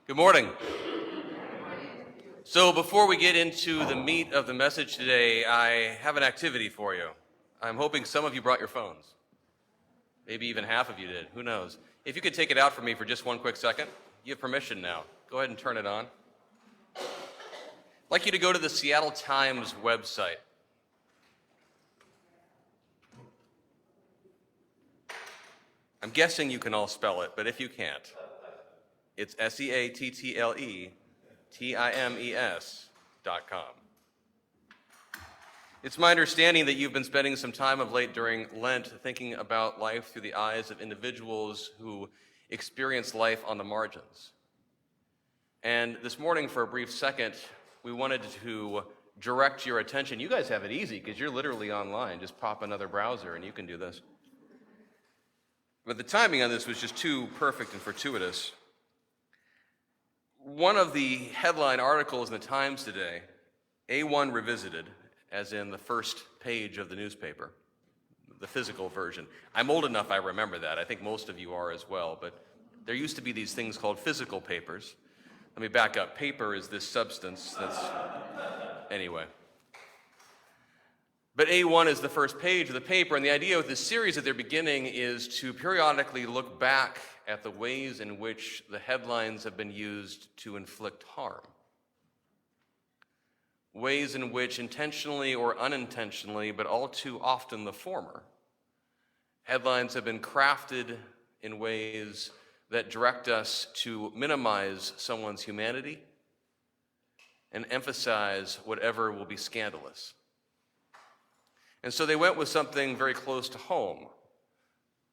Good morning. So before we get into the meat of the message today, I have an activity for you. I'm hoping some of you brought your phones. Maybe even half of you did. Who knows? If you could take it out for me for just one quick second. You have permission now. Go ahead and turn it on. I'd like you to go to the Seattle Times website. I'm guessing you can all spell it, but if you can't, it's SeattleTimes.com. It's my understanding that you've been spending some time of late during Lent thinking about life through the eyes of individuals who experience life on the margins. And this morning, for a brief second, we wanted to direct your attention. You guys have it easy because you're literally online. Just pop another browser and you can do this. But the timing on this was just too perfect and fortuitous. One of the headline articles in the Times today, A1 Revisited, as in the first page of the newspaper, the physical version. I'm old enough I remember that. I think most of you are as well, but there used to be these things called physical papers. Let me back up. Paper is this substance that's, anyway. But A1 is the first page of the paper, and the idea with this series at their beginning is to periodically look back at the ways in which the headlines have been used to inflict harm. Ways in which, intentionally or unintentionally, but all too often the former, headlines have been crafted in ways that direct us to minimize someone's humanity and emphasize whatever will be scandalous. And so they went with something very close to home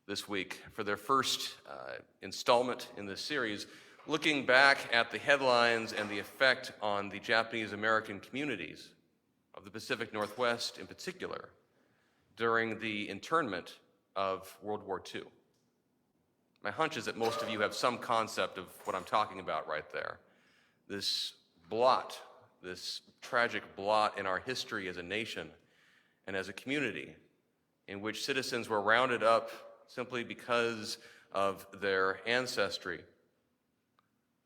this week for their first installment in this series, looking back at the headlines and the effect on the Japanese American communities of the Pacific Northwest in particular during the internment of World War II. My hunch is that most of you have some concept of what I'm talking about right there. This blot, this tragic blot in our history as a nation and as a community in which citizens were rounded up simply because of their ancestry,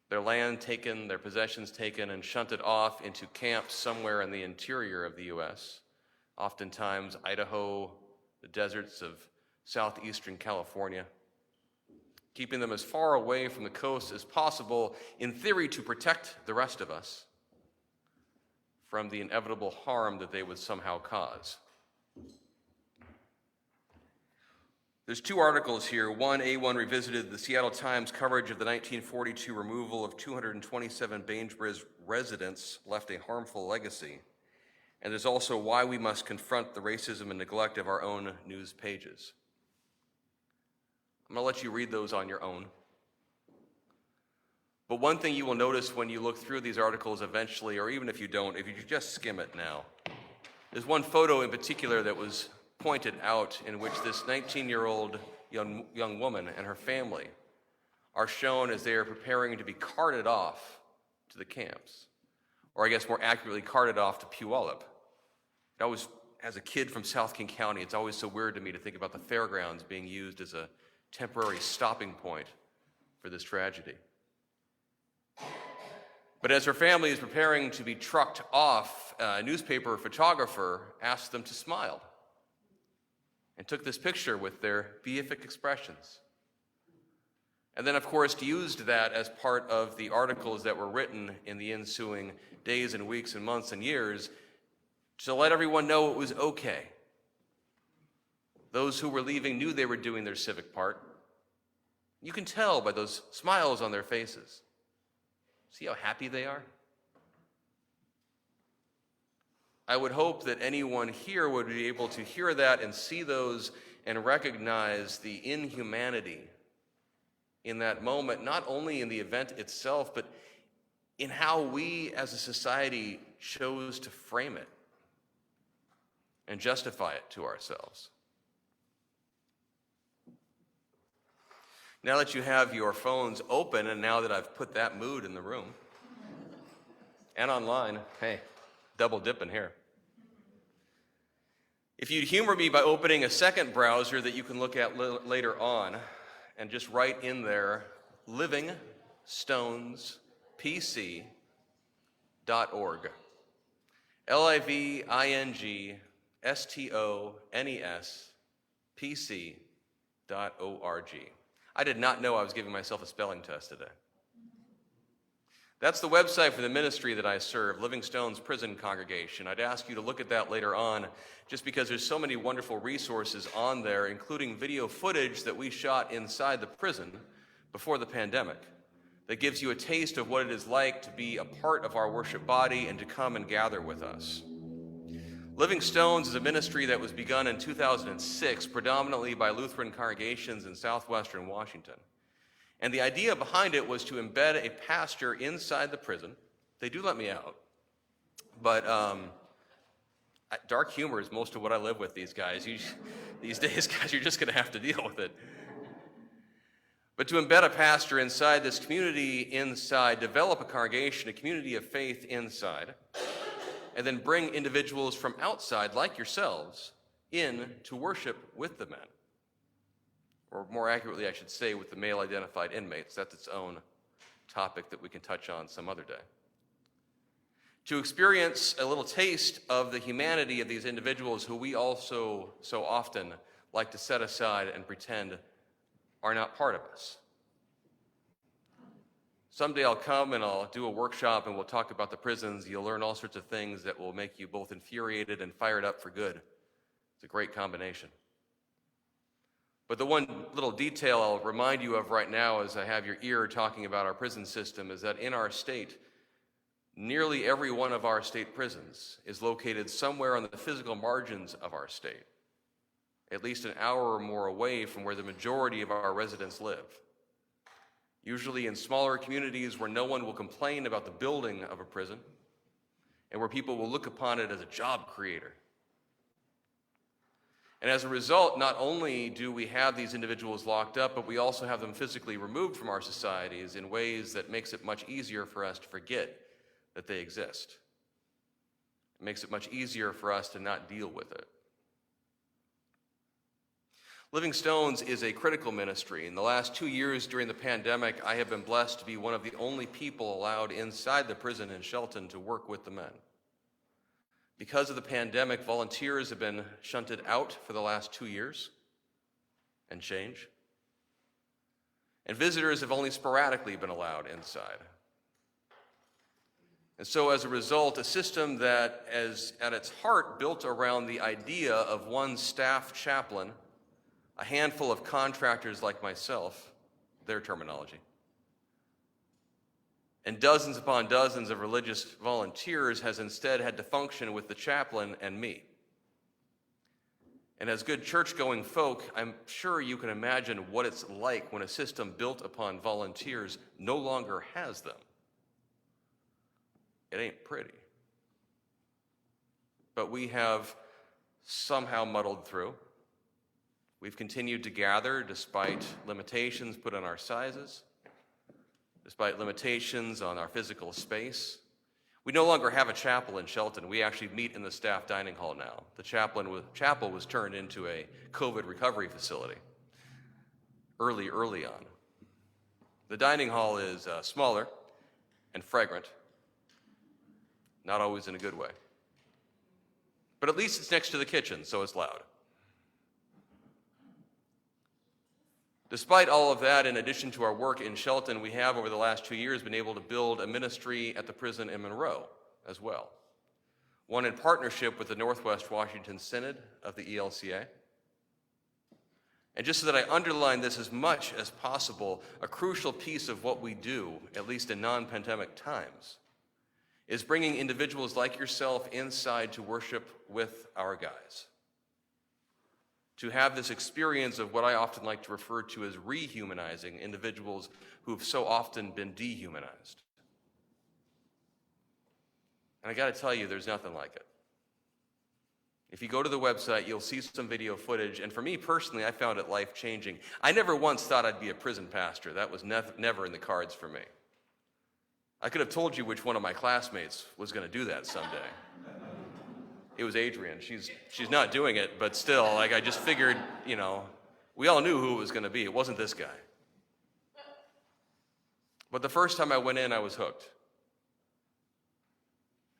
their land taken, their possessions taken, and shunted off into camps somewhere in the interior of the U.S., oftentimes Idaho, the deserts of southeastern California, keeping them as far away from the coast as possible, in theory to protect the rest of us from the inevitable harm that they would somehow cause. There's two articles here. One, A1 Revisited, the Seattle Times coverage of the 1942 removal of 227 Bainbridge residents left a harmful legacy. And there's also Why We Must Confront the Racism and Neglect of Our Own News Pages. I'm going to let you read those on your own. But one thing you will notice when you look through these articles eventually, or even if you don't, if you just skim it now, there's one photo in particular that was pointed out in which this 19-year-old young woman and her family are shown as they are preparing to be carted off to the camps, or I guess more accurately, carted off to Puyallup. It always, as a kid from South King County, it's always so weird to me to think about the fairgrounds being used as a temporary stopping point for this tragedy. But as her family is preparing to be trucked off, a newspaper photographer asked them to smile and took this picture with their beatific expressions. And then, of course, used that as part of the articles that were written in the ensuing days and weeks and months and years to let everyone know it was okay. Those who were leaving knew they were doing their civic part. You can tell by those smiles on their faces. See how happy they are? I would hope that anyone here would be able to hear that and see those and recognize the inhumanity in that moment, not only in the event itself, but in how we as a society chose to frame it and justify it to ourselves. Now that you have your phones open, and now that I've put that mood in the room, and online, hey, double dipping here. If you'd humor me by opening a second browser that you can look at later on, and just write in there, living stones livingstones.org. livingstones.org. I did not know I was giving myself a spelling test today. That's the website for the ministry that I serve, Living Stones Prison Congregation. I'd ask you to look at that later on, just because there's so many wonderful resources on there, including video footage that we shot inside the prison before the pandemic, that gives you a taste of what it is like to be a part of our worship body and to come and gather with us. Living Stones is a ministry that was begun in 2006, predominantly by Lutheran congregations in southwestern Washington. And the idea behind it was to embed a pastor inside the prison. They do let me out, but dark humor is most of what I live with these guys. These days, guys, you're just going to have to deal with it. But to embed a pastor inside this community inside, develop a congregation, a community of faith inside, and then bring individuals from outside, like yourselves, in to worship with the men. Or more accurately, I should say, with the male-identified inmates. That's its own topic that we can touch on some other day. To experience a little taste of the humanity of these individuals who we also so often like to set aside and pretend are not part of us. Someday I'll come and I'll do a workshop and we'll talk about the prisons. You'll learn all sorts of things that will make you both infuriated and fired up for good. It's a great combination. But the one little detail I'll remind you of right now as I have your ear talking about our prison system is that in our state, nearly every one of our state prisons is located somewhere on the physical margins of our state, at least an hour or more away from where the majority of our residents live. Usually in smaller communities where no one will complain about the building of a prison and where people will look upon it as a job creator. And as a result, not only do we have these individuals locked up, but we also have them physically removed from our societies in ways that makes it much easier for us to forget that they exist. It makes it much easier for us to not deal with it. Living Stones is a critical ministry. In the last 2 years during the pandemic, I have been blessed to be one of the only people allowed inside the prison in Shelton to work with the men. Because of the pandemic, volunteers have been shunted out for the last 2 years and change. And visitors have only sporadically been allowed inside. And so as a result, a system that is at its heart built around the idea of one staff chaplain, a handful of contractors like myself, their terminology, and dozens upon dozens of religious volunteers has instead had to function with the chaplain and me. And as good church-going folk, I'm sure you can imagine what it's like when a system built upon volunteers no longer has them. It ain't pretty. But we have somehow muddled through. We've continued to gather despite limitations put on our sizes, despite limitations on our physical space. We no longer have a chapel in Shelton. We actually meet in the staff dining hall now. The chapel was turned into a COVID recovery facility early on. The dining hall is smaller and fragrant, not always in a good way. But at least it's next to the kitchen, so it's loud. Despite all of that, in addition to our work in Shelton, we have over the last 2 years been able to build a ministry at the prison in Monroe as well. One in partnership with the Northwest Washington Synod of the ELCA. And just so that I underline this as much as possible, a crucial piece of what we do, at least in non-pandemic times, is bringing individuals like yourself inside to worship with our guys. To have this experience of what I often like to refer to as rehumanizing individuals who've so often been dehumanized. And I got to tell you, there's nothing like it. If you go to the website, you'll see some video footage, and for me personally, I found it life-changing. I never once thought I'd be a prison pastor. That was never in the cards for me. I could have told you which one of my classmates was going to do that someday. It was Adrian. She's not doing it, but still, I just figured, we all knew who it was going to be. It wasn't this guy. But the first time I went in, I was hooked.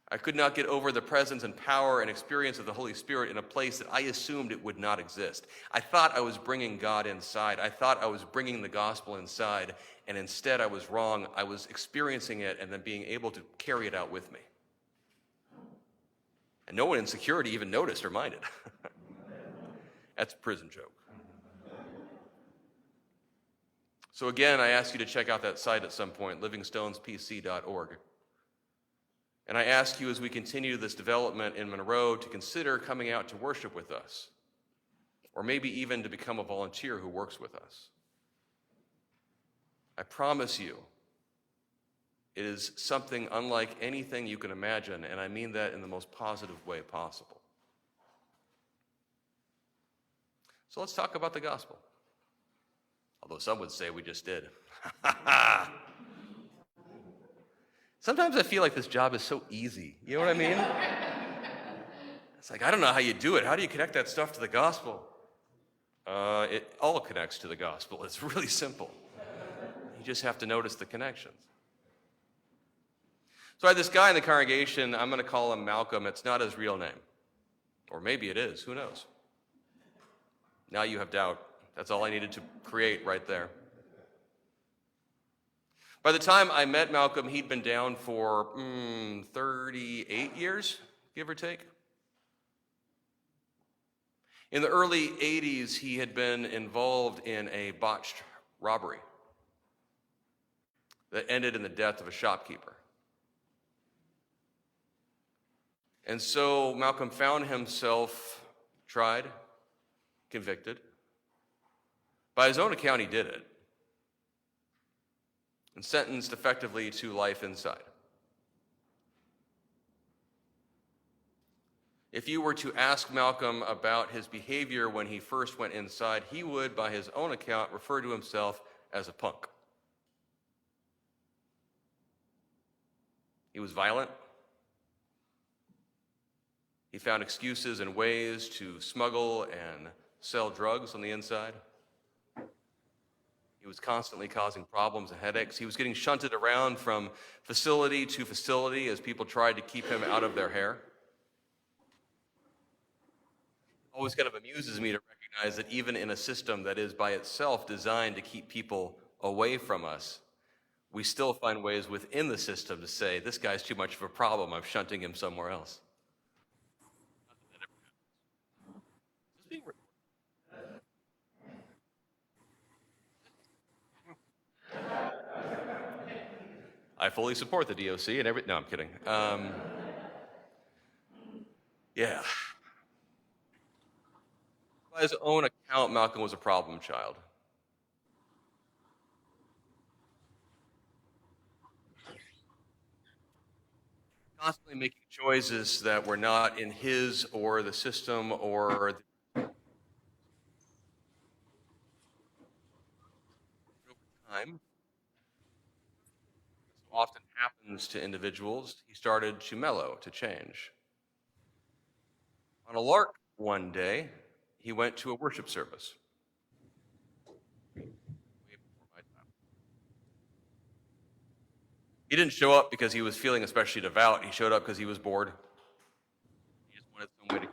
I could not get over the presence and power and experience of the Holy Spirit in a place that I assumed it would not exist. I thought I was bringing God inside. I thought I was bringing the gospel inside, and instead I was wrong. I was experiencing it and then being able to carry it out with me. And no one in security even noticed or minded. That's a prison joke. So again, I ask you to check out that site at some point, livingstonespc.org. And I ask you as we continue this development in Monroe to consider coming out to worship with us, or maybe even to become a volunteer who works with us. I promise you, it is something unlike anything you can imagine, and I mean that in the most positive way possible. So let's talk about the gospel. Although some would say we just did. Sometimes I feel like this job is so easy. You know what I mean? It's like, I don't know how you do it. How do you connect that stuff to the gospel? It all connects to the gospel. It's really simple. You just have to notice the connections. So I had this guy in the congregation. I'm going to call him Malcolm. It's not his real name. Or maybe it is. Who knows? Now you have doubt. That's all I needed to create right there. By the time I met Malcolm, he'd been down for 38 years, give or take. In the early 80s, he had been involved in a botched robbery that ended in the death of a shopkeeper. And so Malcolm found himself tried, convicted. By his own account, he did it. And sentenced effectively to life inside. If you were to ask Malcolm about his behavior when he first went inside, he would, by his own account, refer to himself as a punk. He was violent. He found excuses and ways to smuggle and sell drugs on the inside. He was constantly causing problems and headaches. He was getting shunted around from facility to facility as people tried to keep him out of their hair. It always kind of amuses me to recognize that even in a system that is by itself designed to keep people away from us, we still find ways within the system to say, this guy's too much of a problem, I'm shunting him somewhere else. I fully support the DOC and every. No, I'm kidding. Yeah. By his own account, Malcolm was a problem child. Constantly making choices that were not in his or the system or the time. Often happens to individuals, he started to mellow, to change. On a lark one day, he went to a worship service. He didn't show up because he was feeling especially devout. He showed up because he was bored. He just wanted some way to.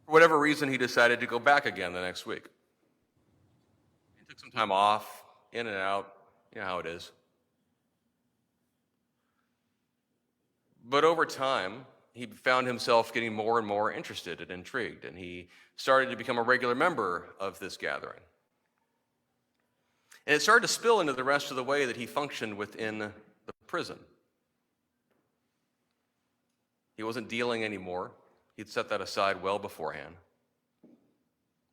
For whatever reason, he decided to go back again the next week. He took some time off, in and out, you know how it is. But over time, he found himself getting more and more interested and intrigued, and he started to become a regular member of this gathering. And it started to spill into the rest of the way that he functioned within the prison. He wasn't dealing anymore. He'd set that aside well beforehand.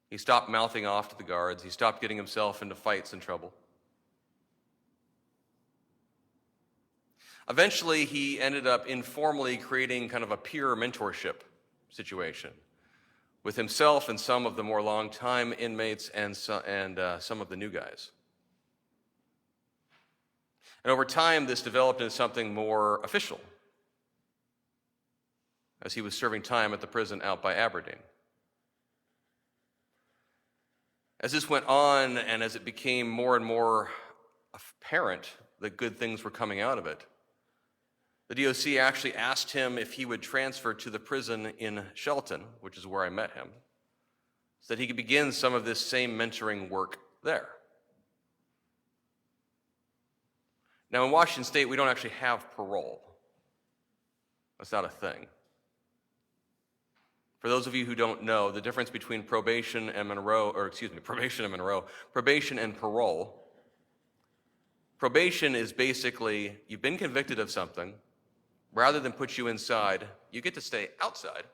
He stopped mouthing off to the guards. He stopped getting himself into fights and trouble. Eventually, he ended up informally creating kind of a peer mentorship situation with himself and some of the more long-time inmates and some of the new guys. And over time, this developed into something more official as he was serving time at the prison out by Aberdeen. As this went on and as it became more and more apparent that good things were coming out of it, the DOC actually asked him if he would transfer to the prison in Shelton, which is where I met him, so that he could begin some of this same mentoring work there. Now, in Washington State, we don't actually have parole. That's not a thing. For those of you who don't know, the difference between probation and parole. Probation is basically, you've been convicted of something, rather than put you inside, you get to stay outside.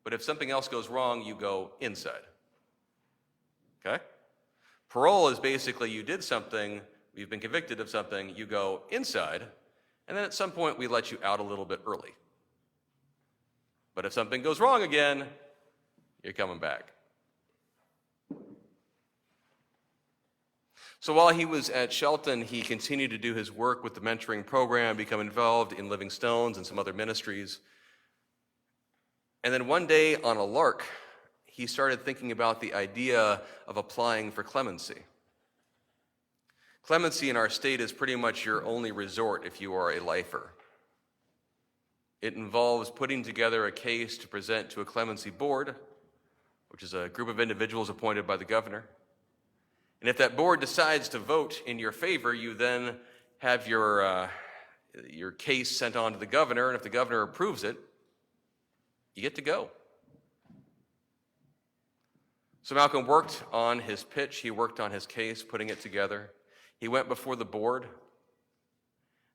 But if something else goes wrong, you go inside. Okay? Parole is basically you did something, you've been convicted of something, you go inside, and then at some point we let you out a little bit early. But if something goes wrong again, you're coming back. So while he was at Shelton, he continued to do his work with the mentoring program, become involved in Living Stones and some other ministries. And then one day on a lark, he started thinking about the idea of applying for clemency. Clemency in our state is pretty much your only resort if you are a lifer. It involves putting together a case to present to a clemency board, which is a group of individuals appointed by the governor. And if that board decides to vote in your favor, you then have your case sent on to the governor, and if the governor approves it, you get to go. So Malcolm worked on his pitch, he worked on his case, putting it together. He went before the board,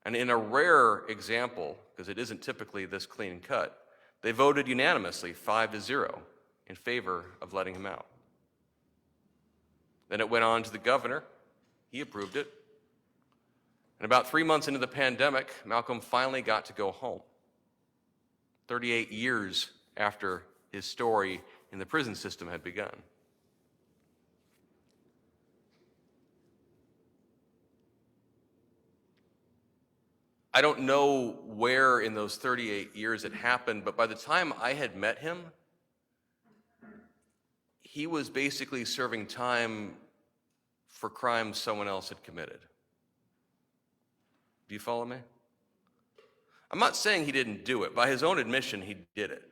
and in a rare example, because it isn't typically this clean cut, they voted unanimously 5-0 in favor of letting him out. Then it went on to the governor. He approved it. And about 3 months into the pandemic, Malcolm finally got to go home. 38 years after his story in the prison system had begun. I don't know where in those 38 years it happened, but by the time I had met him, he was basically serving time for crimes someone else had committed. Do you follow me? I'm not saying he didn't do it. By his own admission, he did it.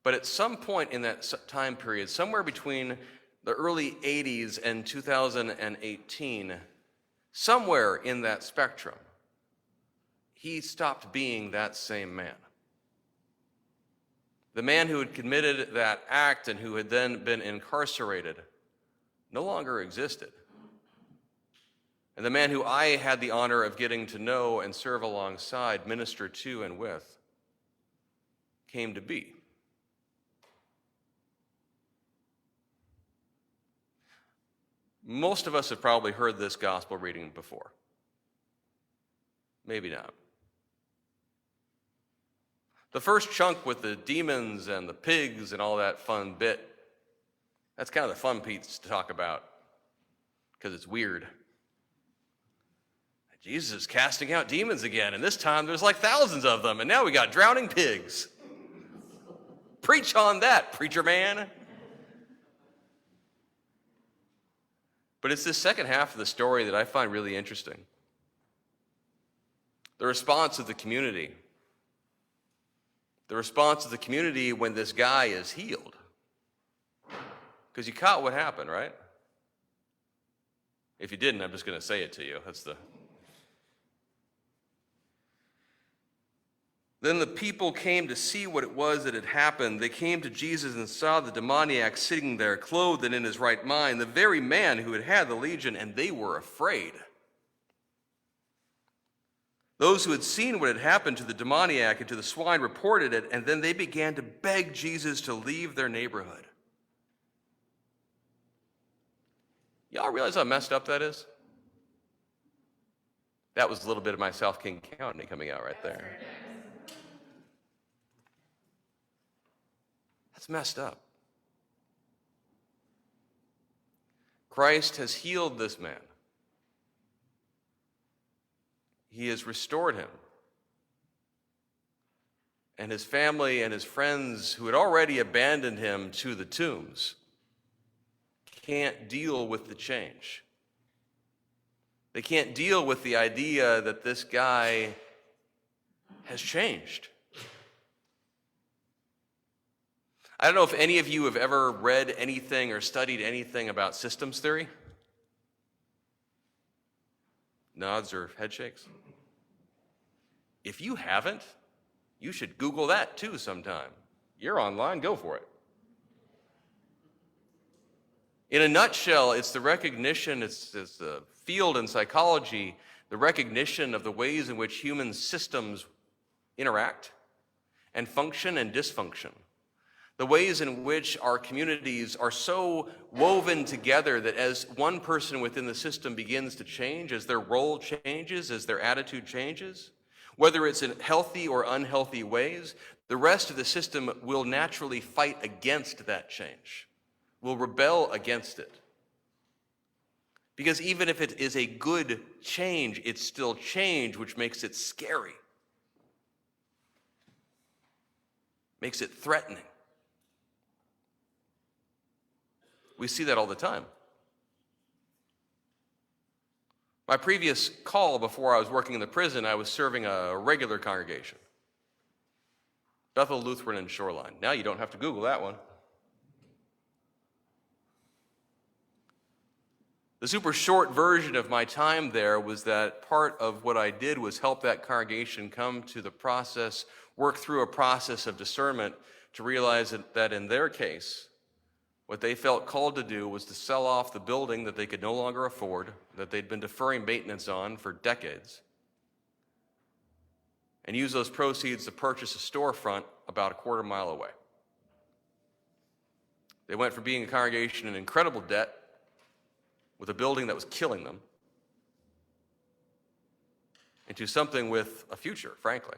But at some point in that time period, somewhere between the early 80s and 2018, somewhere in that spectrum, he stopped being that same man. The man who had committed that act and who had then been incarcerated no longer existed. And the man who I had the honor of getting to know and serve alongside, minister to and with, came to be. Most of us have probably heard this gospel reading before. Maybe not. The first chunk with the demons and the pigs and all that fun bit, that's kind of the fun piece to talk about because it's weird. Jesus is casting out demons again, and this time there's like thousands of them, and now we got drowning pigs. Preach on that, preacher man. But it's this second half of the story that I find really interesting. The response of the community. The response of the community when this guy is healed. Because you caught what happened, right? If you didn't, I'm just going to say it to you. Then the people came to see what it was that had happened. They came to Jesus and saw the demoniac sitting there, clothed and in his right mind, the very man who had had the legion, and they were afraid. Those who had seen what had happened to the demoniac and to the swine reported it, and then they began to beg Jesus to leave their neighborhood. Y'all realize how messed up that is? That was a little bit of my South King County coming out right there. That's messed up. Christ has healed this man. He has restored him. And his family and his friends who had already abandoned him to the tombs can't deal with the change. They can't deal with the idea that this guy has changed. I don't know if any of you have ever read anything or studied anything about systems theory. Nods or head shakes. If you haven't, you should Google that too sometime. You're online, go for it. In a nutshell, it's the recognition, it's the field in psychology, the recognition of the ways in which human systems interact and function and dysfunction. The ways in which our communities are so woven together that as one person within the system begins to change, as their role changes, as their attitude changes, whether it's in healthy or unhealthy ways, the rest of the system will naturally fight against that change, will rebel against it. Because even if it is a good change, it's still change, which makes it scary, makes it threatening. We see that all the time. My previous call before I was working in the prison, I was serving a regular congregation. Bethel Lutheran and Shoreline. Now you don't have to Google that one. The super short version of my time there was that part of what I did was help that congregation come to the process, work through a process of discernment to realize that in their case, what they felt called to do was to sell off the building that they could no longer afford, that they'd been deferring maintenance on for decades, and use those proceeds to purchase a storefront about a quarter mile away. They went from being a congregation in incredible debt with a building that was killing them into something with a future, frankly.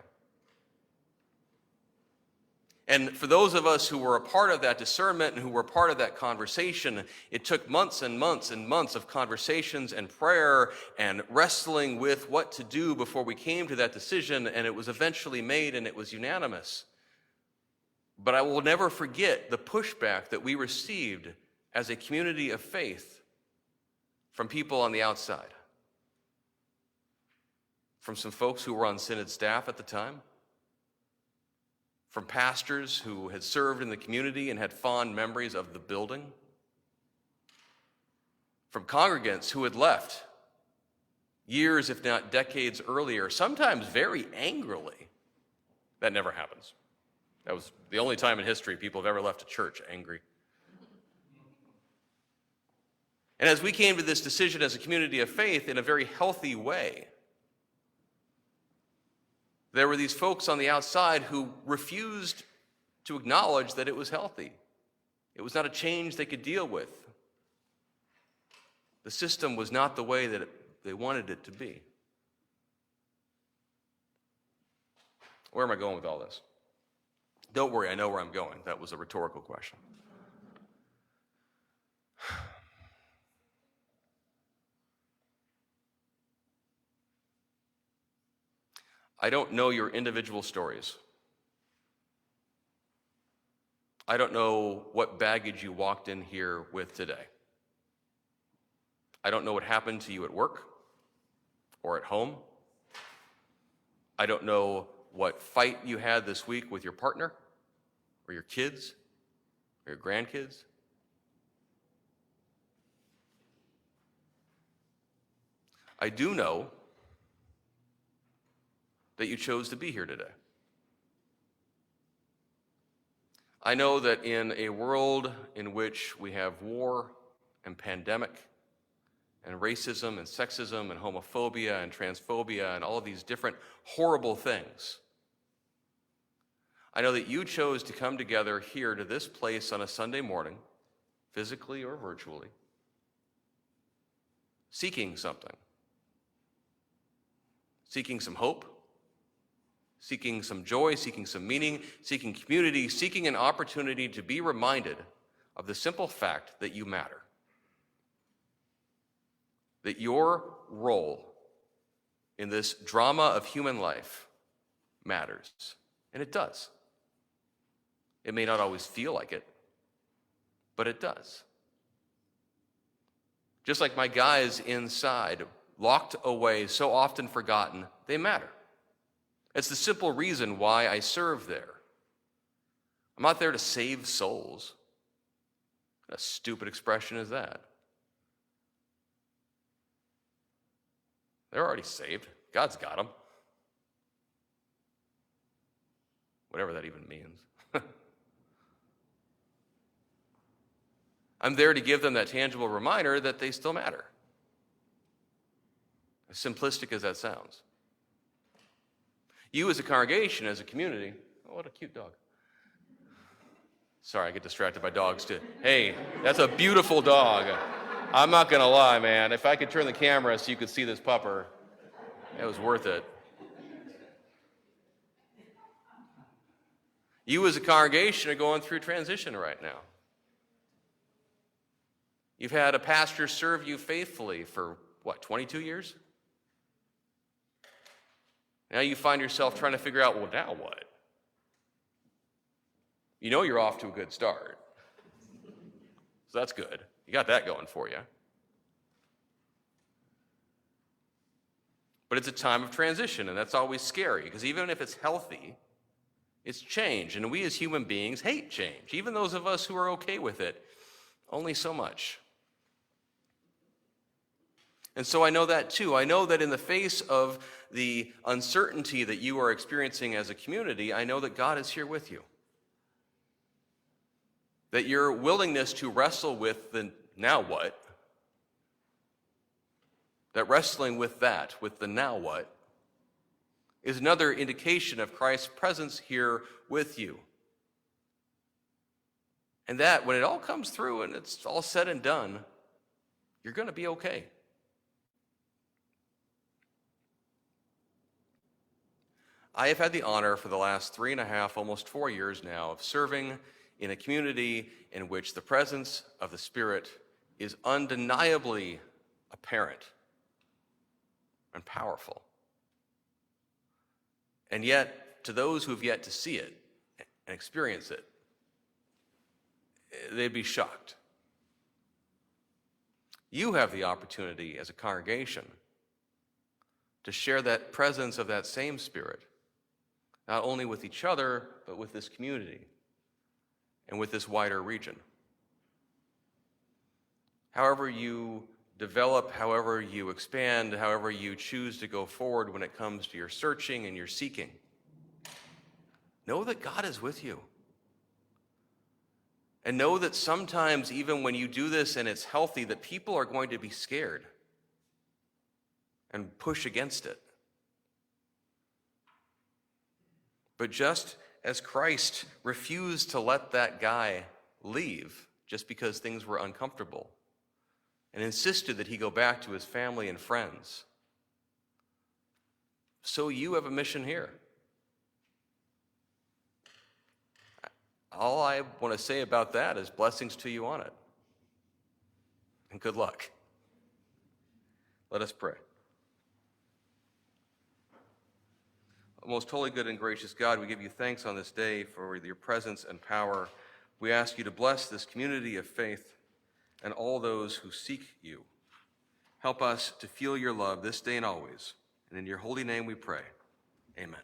And for those of us who were a part of that discernment and who were part of that conversation, it took months and months and months of conversations and prayer and wrestling with what to do before we came to that decision, and it was eventually made and it was unanimous. But I will never forget the pushback that we received as a community of faith from people on the outside, from some folks who were on synod staff at the time, from pastors who had served in the community and had fond memories of the building, from congregants who had left years, if not decades earlier, sometimes very angrily. That never happens. That was the only time in history people have ever left a church angry. And as we came to this decision as a community of faith in a very healthy way, there were these folks on the outside who refused to acknowledge that it was healthy. It was not a change they could deal with. The system was not the way that they wanted it to be. Where am I going with all this? Don't worry, I know where I'm going. That was a rhetorical question. I don't know your individual stories. I don't know what baggage you walked in here with today. I don't know what happened to you at work or at home. I don't know what fight you had this week with your partner or your kids or your grandkids. I do know that you chose to be here today. I know that in a world in which we have war and pandemic and racism and sexism and homophobia and transphobia and all of these different horrible things, I know that you chose to come together here to this place on a Sunday morning, physically or virtually, seeking something, seeking some hope, seeking some joy, seeking some meaning, seeking community, seeking an opportunity to be reminded of the simple fact that you matter. That your role in this drama of human life matters. And it does. It may not always feel like it, but it does. Just like my guys inside, locked away, so often forgotten, they matter. It's the simple reason why I serve there. I'm not there to save souls. What a stupid expression is that? They're already saved. God's got them. Whatever that even means. I'm there to give them that tangible reminder that they still matter. As simplistic as that sounds. You as a congregation, as a community, oh, what a cute dog. Sorry, I get distracted by dogs too. Hey, that's a beautiful dog. I'm not going to lie, man. If I could turn the camera so you could see this pupper, it was worth it. You as a congregation are going through transition right now. You've had a pastor serve you faithfully for, 22 years? Now you find yourself trying to figure out, well, now what? You know you're off to a good start. So that's good. You got that going for you. But it's a time of transition, and that's always scary, because even if it's healthy, it's change. And we as human beings hate change. Even those of us who are okay with it, only so much. And so I know that too. I know that in the face of the uncertainty that you are experiencing as a community, I know that God is here with you. That your willingness to wrestle with the now what, that wrestling with that, with the now what, is another indication of Christ's presence here with you. And that when it all comes through and it's all said and done, you're going to be okay. I have had the honor for the last 3.5, almost 4 years now, of serving in a community in which the presence of the Spirit is undeniably apparent and powerful. And yet, to those who have yet to see it and experience it, they'd be shocked. You have the opportunity as a congregation to share that presence of that same Spirit, not only with each other, but with this community and with this wider region. However you develop, however you expand, however you choose to go forward when it comes to your searching and your seeking, know that God is with you. And know that sometimes, even when you do this and it's healthy, that people are going to be scared and push against it. But just as Christ refused to let that guy leave just because things were uncomfortable and insisted that he go back to his family and friends, so you have a mission here. All I want to say about that is blessings to you on it. And good luck. Let us pray. Most holy, good, and gracious God, we give you thanks on this day for your presence and power. We ask you to bless this community of faith and all those who seek you. Help us to feel your love this day and always. And in your holy name we pray. Amen.